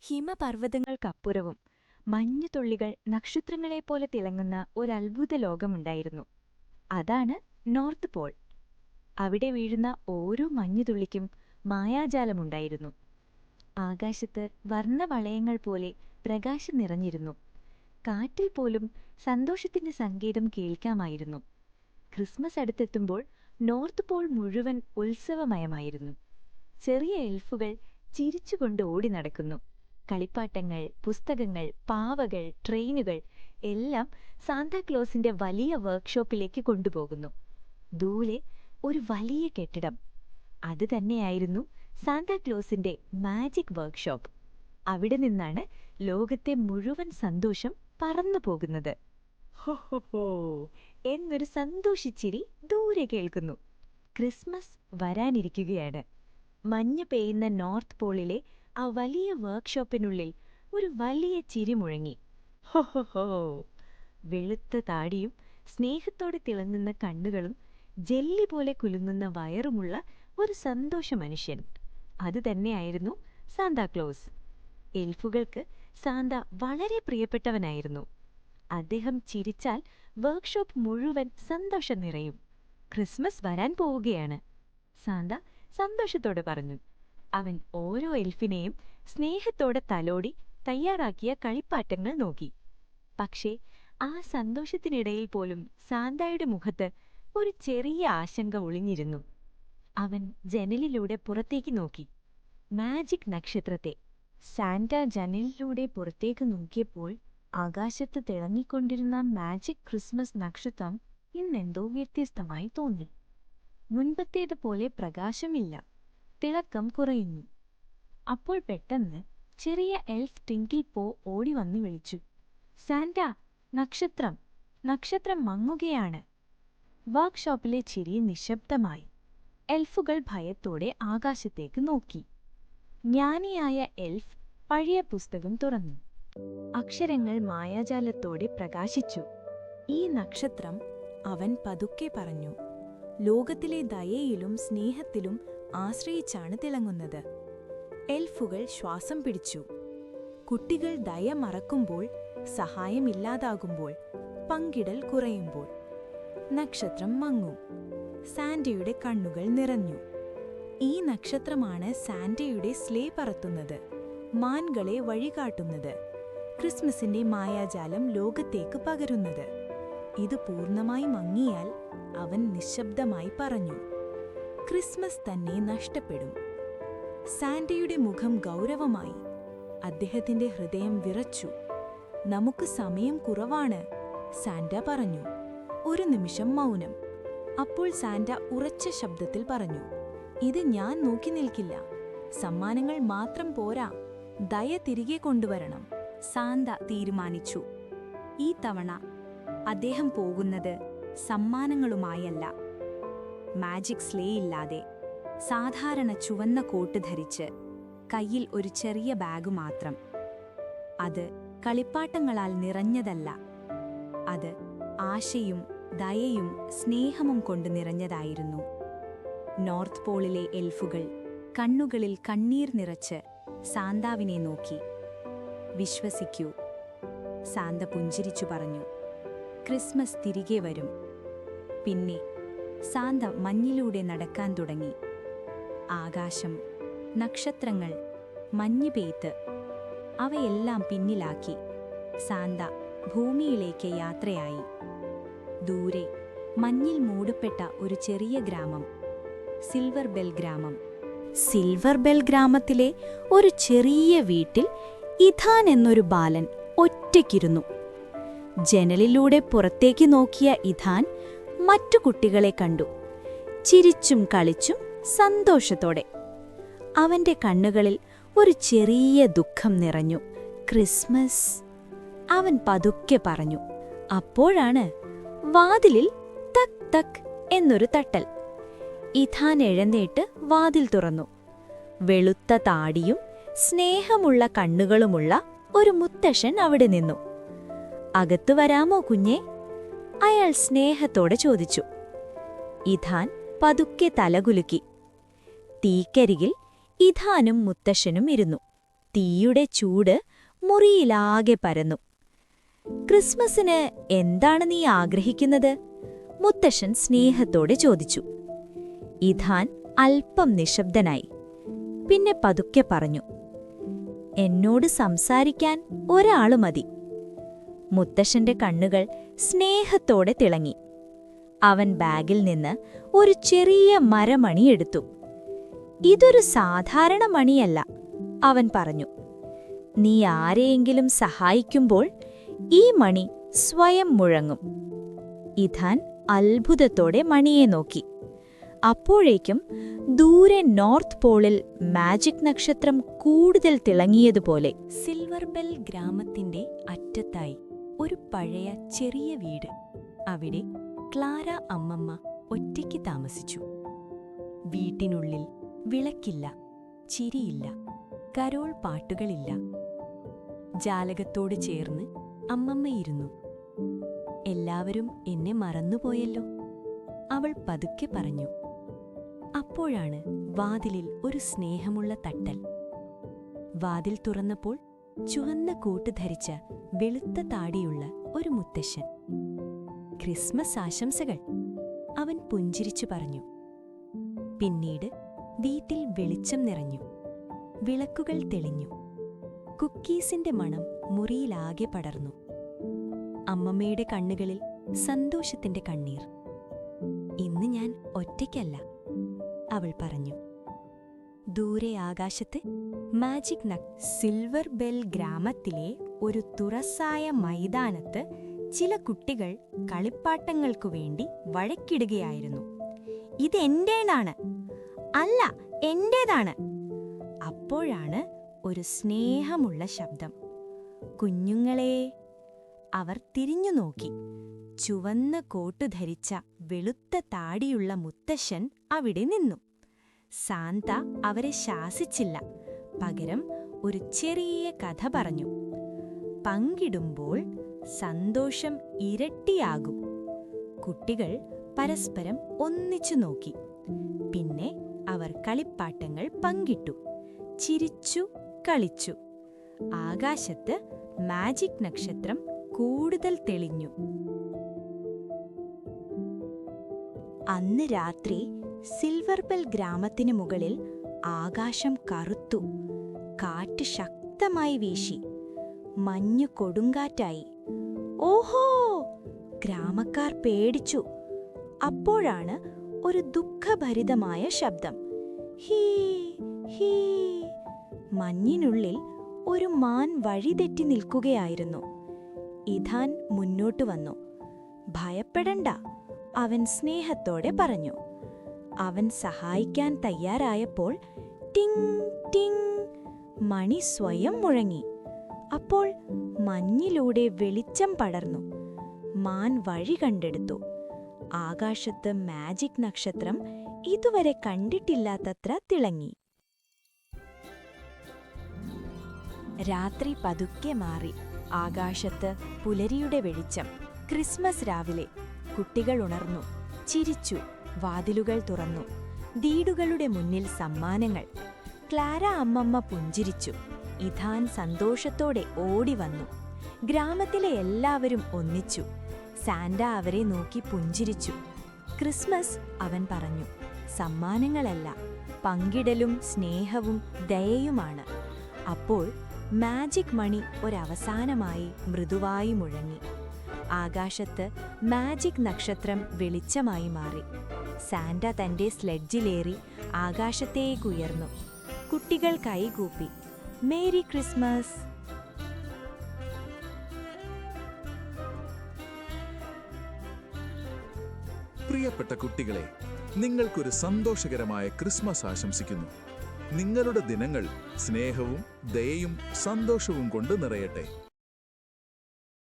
ഹിമപർവ്വതങ്ങൾക്കപ്പുറവും മഞ്ഞുതുള്ളികൾ നക്ഷത്രങ്ങളെപ്പോലെ തിളങ്ങുന്ന ഒരത്ഭുത ലോകമുണ്ടായിരുന്നു. അതാണ് north Paul. അവിടെ വീഴുന്ന ഓരോ മഞ്ഞുതുള്ളിക്കും മായാജാലമുണ്ടായിരുന്നു. ആകാശത്ത് വർണ്ണവളയങ്ങൾ പോലെ പ്രകാശം നിറഞ്ഞിരുന്നു. കാറ്റിൽ പോലും സന്തോഷത്തിന്റെ സംഗീതം കേൾക്കാമായിരുന്നു. ക്രിസ്മസ് അടുത്തെത്തുമ്പോൾ നോർത്ത് പോൾ മുഴുവൻ ഉത്സവമയമായിരുന്നു. ചെറിയ എൽഫുകൾ ചിരിച്ചുകൊണ്ട് ഓടി നടക്കുന്നു. കളിപ്പാട്ടങ്ങൾ, പുസ്തകങ്ങൾ, പാവകൾ, ട്രെയിനുകൾ എല്ലാം സാന്താക്ലോസിന്റെ വലിയ വർക്ക്ഷോപ്പിലേക്ക് കൊണ്ടുപോകുന്നു. ദൂരെ ഒരു വലിയ കെട്ടിടം. അത് തന്നെയായിരുന്നു സാന്താക്ലോസിന്റെ മാജിക് വർക്ക്ഷോപ്പ്. അവിടെ നിന്നാണ് ലോകത്തെ മുഴുവൻ സന്തോഷം പറന്നു പോകുന്നത്. ഹോ ഹോ ഹോ എന്നൊരു സന്തോഷിച്ചിരി ദൂരെ കേൾക്കുന്നു. ക്രിസ്മസ് വരാനിരിക്കുകയാണ്. മഞ്ഞ് പെയ്യുന്ന നോർത്ത് പോളിലെ ആ വലിയ വർക്ക്ഷോപ്പിനുള്ളിൽ ഒരു വലിയ ചിരി മുഴങ്ങി. ഹോ ഹോ ഹോ. വെളുത്ത താടിയും സ്നേഹത്തോടെ തിളങ്ങുന്ന കണ്ണുകളും ജെല്ലി പോലെ കുലുങ്ങുന്ന വയറുമുള്ള ഒരു സന്തോഷ മനുഷ്യൻ. അത് തന്നെയായിരുന്നു സാന്താക്ലോസ്. എൽഫുകൾക്ക് സാന്ത വളരെ പ്രിയപ്പെട്ടവനായിരുന്നു. അദ്ദേഹം ചിരിച്ചാൽ വർക്ക്ഷോപ്പ് മുഴുവൻ സന്തോഷം നിറയും. ക്രിസ്മസ് വരാൻ പോവുകയാണ്, സാന്ത സന്തോഷത്തോടെ പറഞ്ഞു. അവൻ ഓരോ എൽഫിനെയും സ്നേഹത്തോടെ തലോടി തയ്യാറാക്കിയ കളിപ്പാട്ടങ്ങൾ നോക്കി. പക്ഷേ ആ സന്തോഷത്തിനിടയിൽ പോലും സാന്തയുടെ മുഖത്ത് ഒരു ചെറിയ ആശങ്ക ഒളിഞ്ഞിരുന്നു. അവൻ ജനലിലൂടെ പുറത്തേക്ക് നോക്കി. മാജിക് നക്ഷത്രത്തെ. സാന്റ ജനലിലൂടെ പുറത്തേക്ക് നോക്കിയപ്പോൾ ആകാശത്ത് തിളങ്ങിക്കൊണ്ടിരുന്ന മാജിക് ക്രിസ്മസ് നക്ഷത്രം ഇന്നെന്തോ വ്യത്യസ്തമായി തോന്നി. മുൻപത്തേതുപോലെ പ്രകാശമില്ല, തിളക്കം കുറയുന്നു. അപ്പോൾ പെട്ടെന്ന് ചെറിയ എൽഫ് ട്വിങ്കിൾ പോ ഓടി വന്നു വിളിച്ചു, സാന്റ, നക്ഷത്രം നക്ഷത്രം മങ്ങുകയാണ്. വർക്ക്ഷോപ്പിലെ ചിരി നിശബ്ദമായി. എൽഫുകൾ ഭയത്തോടെ ആകാശത്തേക്ക് നോക്കി. ജ്ഞാനിയായ എൽഫ് പഴയ പുസ്തകം തുറന്നു. അക്ഷരങ്ങൾ മായാജാലത്തോടെ പ്രകാശിച്ചു. ഈ നക്ഷത്രം, അവൻ പതുക്കെ പറഞ്ഞു, ലോകത്തിലെ ദയയിലും സ്നേഹത്തിലും ആശ്രയിച്ചാണ് തിളങ്ങുന്നത്. എൽഫുകൾ ശ്വാസം പിടിച്ചു. കുട്ടികൾ ദയ മറക്കുമ്പോൾ, സഹായമില്ലാതാകുമ്പോൾ, പങ്കിടൽ കുറയുമ്പോൾ നക്ഷത്രം മങ്ങും. സാന്റയുടെ കണ്ണുകൾ നിറഞ്ഞു. ഈ നക്ഷത്രമാണ് സാന്റയുടെ സ്ലേ പറത്തുന്നത്, മാൻകളെ വഴികാട്ടുന്നത്, ക്രിസ്മസിന്റെ മായാജാലം ലോകത്തേക്ക് പകരുന്നത്. ഇത് പൂർണ്ണമായി മങ്ങിയാൽ, അവൻ നിശബ്ദമായി പറഞ്ഞു, ക്രിസ്മസ് തന്നെ നഷ്ടപ്പെടും. സാന്റയുടെ മുഖം ഗൗരവമായി. അദ്ദേഹത്തിന്റെ ഹൃദയം വിറച്ചു. നമുക്ക് സമയം കുറവാണ്, സാന്റ പറഞ്ഞു. ഒരു നിമിഷം മൗനം. അപ്പോൾ സാന്റ ഉറച്ച ശബ്ദത്തിൽ പറഞ്ഞു, ഇത് ഞാൻ നോക്കി നിൽക്കില്ല. സമ്മാനങ്ങൾ മാത്രം പോരാ, ദയ തിരികെ കൊണ്ടുവരണം. സാന്ത തീരുമാനിച്ചു. ഈ തവണ അദ്ദേഹം പോകുന്നത് സമ്മാനങ്ങളുമായല്ല. മാജിക് സ്ലേ ഇല്ലാതെ, സാധാരണ ചുവന്ന കോട്ട് ധരിച്ച്, കയ്യിൽ ഒരു ചെറിയ ബാഗ് മാത്രം. അത് കളിപ്പാട്ടങ്ങളാൽ നിറഞ്ഞതല്ല, അത് ആശയും ദയയും സ്നേഹവും കൊണ്ട് നിറഞ്ഞതായിരുന്നു. നോർത്ത് പോളിലെ എൽഫുകൾ കണ്ണുകളിൽ കണ്ണീർ നിറച്ച് സാന്താവിനെ നോക്കി. വിശ്വസിക്കൂ, സാന്ത പുഞ്ചിരിച്ചു പറഞ്ഞു, ക്രിസ്മസ് തിരികെ വരും. പിന്നെ സാന്ത മഞ്ഞിലൂടെ നടക്കാൻ തുടങ്ങി. ആകാശം, നക്ഷത്രങ്ങൾ, മഞ്ഞ് പെയ്ത്ത് അവയെല്ലാം പിന്നിലാക്കി സാന്ത ഭൂമിയിലേക്ക് യാത്രയായി. ദൂരെ മഞ്ഞിൽ മൂടപ്പെട്ട ഒരു ചെറിയ ഗ്രാമം, സിൽവർ ബെൽ ഗ്രാമം. സിൽവർ ബെൽ ഗ്രാമത്തിലെ ഒരു ചെറിയ വീട്ടിൽ ഇഥാൻ എന്നൊരു ബാലൻ ഒറ്റയ്ക്കിരുന്നു. ജനലിലൂടെ പുറത്തേക്ക് നോക്കിയ ഇഥാൻ മറ്റു കുട്ടികളെ കണ്ടു, ചിരിച്ചും കളിച്ചും സന്തോഷത്തോടെ. അവന്റെ കണ്ണുകളിൽ ഒരു ചെറിയ ദുഃഖം നിറഞ്ഞു. ക്രിസ്മസ്, അവൻ പതുക്കെ പറഞ്ഞു. അപ്പോഴാണ് വാതിലിൽ തക് തക് എന്നൊരു തട്ടൽ. ഇഥാൻ എഴുന്നേറ്റ് വാതിൽ തുറന്നു. വെളുത്ത താടിയും സ്നേഹമുള്ള കണ്ണുകളുമുള്ള ഒരു മുത്തശ്ശൻ അവിടെ നിന്നു. അകത്തു വരാമോ കുഞ്ഞേ? അയാൾ സ്നേഹത്തോടെ ചോദിച്ചു. ഇഥാൻ പതുക്കെ തലകുലുക്കി. തീക്കരികിൽ ഇഥാനും മുത്തശ്ശനും ഇരുന്നു. തീയുടെ ചൂട് മുറിയിലാകെ പരന്നു. ക്രിസ്മസിന് എന്താണ് നീ ആഗ്രഹിക്കുന്നത്? മുത്തശ്ശൻ സ്നേഹത്തോടെ ചോദിച്ചു. ഇഥാൻ അല്പം നിശബ്ദനായി. പിന്നെ പതുക്കെ പറഞ്ഞു, എന്നോട് സംസാരിക്കാൻ ഒരാളു മതി. മുത്തശ്ശന്റെ കണ്ണുകൾ സ്നേഹത്തോടെ തിളങ്ങി. അവൻ ബാഗിൽ നിന്ന് ഒരു ചെറിയ മരമണി എടുത്തു. ഇതൊരു സാധാരണ മണിയല്ല, അവൻ പറഞ്ഞു. നീ ആരെയെങ്കിലും സഹായിക്കുമ്പോൾ ഈ മണി സ്വയം മുഴങ്ങും. ഇഥാൻ അത്ഭുതത്തോടെ മണിയെ നോക്കി. അപ്പോഴേക്കും ദൂരെ നോർത്ത് പോളിൽ മാജിക് നക്ഷത്രം കൂടുതൽ തിളങ്ങിയതുപോലെ. സിൽവർ ബെൽ ഗ്രാമത്തിന്റെ അറ്റത്തായി ഒരു പഴയ ചെറിയ വീട്. അവിടെ ക്ലാര അമ്മമ്മ ഒറ്റയ്ക്ക് താമസിച്ചു. വീട്ടിനുള്ളിൽ വിളക്കില്ല, ചിരിയില്ല, കരോൾ പാട്ടുകളില്ല. ജാലകത്തോട് ചേർന്ന് അമ്മമ്മയിരുന്നു. എല്ലാവരും എന്നെ മറന്നുപോയല്ലോ, അവൾ പതുക്കെ പറഞ്ഞു. അപ്പോഴാണ് വാതിലിൽ ഒരു സ്നേഹമുള്ള തട്ടൽ. വാതിൽ തുറന്നപ്പോൾ ചുവന്ന കോട്ട് ധരിച്ച വെളുത്ത താടിയുള്ള ഒരു മുത്തശ്ശൻ. ക്രിസ്മസ് ആശംസകൾ, അവൻ പുഞ്ചിരിച്ചു പറഞ്ഞു. പിന്നീട് വീട്ടിൽ വെളിച്ചം നിറഞ്ഞു. വിളക്കുകൾ തെളിഞ്ഞു. കുക്കീസിന്റെ മണം മുറിയിലാകെ പടർന്നു. അമ്മമ്മയുടെ കണ്ണുകളിൽ സന്തോഷത്തിന്റെ കണ്ണീർ. ഇന്ന് ഞാൻ ഒറ്റയ്ക്കല്ല, അവൾ പറഞ്ഞു. ദൂരെ ആകാശത്ത് മാജിക് സിൽവർ ബെൽ ഗ്രാമത്തിലെ ഒരു തുറസായ മൈതാനത്ത് ചില കുട്ടികൾ കളിപ്പാട്ടങ്ങൾക്കു വേണ്ടി വഴക്കിടുകയായിരുന്നു. ഇതെന്റേതാണ്, അല്ല എന്റേതാണ്. അപ്പോഴാണ് ഒരു സ്നേഹമുള്ള ശബ്ദം. കുഞ്ഞുങ്ങളെ. അവർ തിരിഞ്ഞു നോക്കി. ചുവന്ന കോട്ട് ധരിച്ച വെളുത്ത താടിയുള്ള മുത്തശ്ശൻ അവിടെ നിന്നു. സാന്ത അവരെ ശാസിച്ചില്ല, പകരം ഒരു ചെറിയ കഥ പറഞ്ഞു. പങ്കിടുമ്പോൾ സന്തോഷം ഇരട്ടിയാകും. കുട്ടികൾ പരസ്പരം ഒന്നിച്ചു നോക്കി. പിന്നെ അവർ കളിപ്പാട്ടങ്ങൾ പങ്കിട്ടു, ചിരിച്ചു, കളിച്ചു. ആകാശത്ത് മാജിക് നക്ഷത്രം കൂടുതൽ തെളിഞ്ഞു. അന്ന് രാത്രി സിൽവർ ബെൽ ഗ്രാമത്തിനു മുകളിൽ ആകാശം കറുത്തു. കാറ്റ് ശക്തമായി വീശി. മഞ്ഞു കൊടുങ്കാറ്റായി. ഓഹോ! ഗ്രാമക്കാർ പേടിച്ചു. അപ്പോഴാണ് ഒരു ദുഃഖഭരിതമായ ശബ്ദം. He he. മഞ്ഞിനുള്ളിൽ ഒരു മാൻ വഴിതെറ്റി നിൽക്കുകയായിരുന്നു. ഇഥാൻ മുന്നോട്ടു വന്നു. ഭയപ്പെടണ്ട, അവൻ സ്നേഹത്തോടെ പറഞ്ഞു. അവൻ സഹായിക്കാൻ തയ്യാറായപ്പോൾ ടിങ് ടിങ് മണി സ്വയം മുഴങ്ങി. അപ്പോൾ മഞ്ഞിലൂടെ വെളിച്ചം പടർന്നു. മാൻ വഴി കണ്ടെടുത്തു. ആകാശത്ത് മാജിക് നക്ഷത്രം ഇതുവരെ കണ്ടിട്ടില്ലാത്തത്ര തിളങ്ങി. രാത്രി പതുക്കെ മാറി. ആകാശത്ത് പുലരിയുടെ വെളിച്ചം. ക്രിസ്മസ് രാവിലെ. കുട്ടികൾ ഉണർന്നു, ചിരിച്ചു. വാതിലുകൾ തുറന്നു. വീടുകളുടെ മുന്നിൽ സമ്മാനങ്ങൾ. ക്ലാര അമ്മമ്മ പുഞ്ചിരിച്ചു. ഇഥാൻ സന്തോഷത്തോടെ ഓടിവന്നു. ഗ്രാമത്തിലെ എല്ലാവരും ഒന്നിച്ചു. സാന്റ അവരെ നോക്കി പുഞ്ചിരിച്ചു. ക്രിസ്മസ്, അവൻ പറഞ്ഞു, സമ്മാനങ്ങളല്ല, പങ്കിടലും സ്നേഹവും ദയയുമാണ്. അപ്പോൾ മാജിക് മണി ഒരവസാനമായി മൃദുവായി മുഴങ്ങി. ആകാശത്ത് മാജിക് നക്ഷത്രം വെളിച്ചമായി മാറി. സാന്റ തന്റെ സ്ലെഡ്ജിലേറി ആകാശത്തേക്കുയർന്നു. കുട്ടികൾ കൈകൂപ്പി. Merry Christmas. പ്രിയപ്പെട്ട കുട്ടികളെ, നിങ്ങൾക്കൊരു സന്തോഷകരമായ ക്രിസ്മസ് ആശംസിക്കുന്നു. നിങ്ങളുടെ ദിനങ്ങൾ സ്നേഹവും ദയയും സന്തോഷവും കൊണ്ട് നിറയട്ടെ.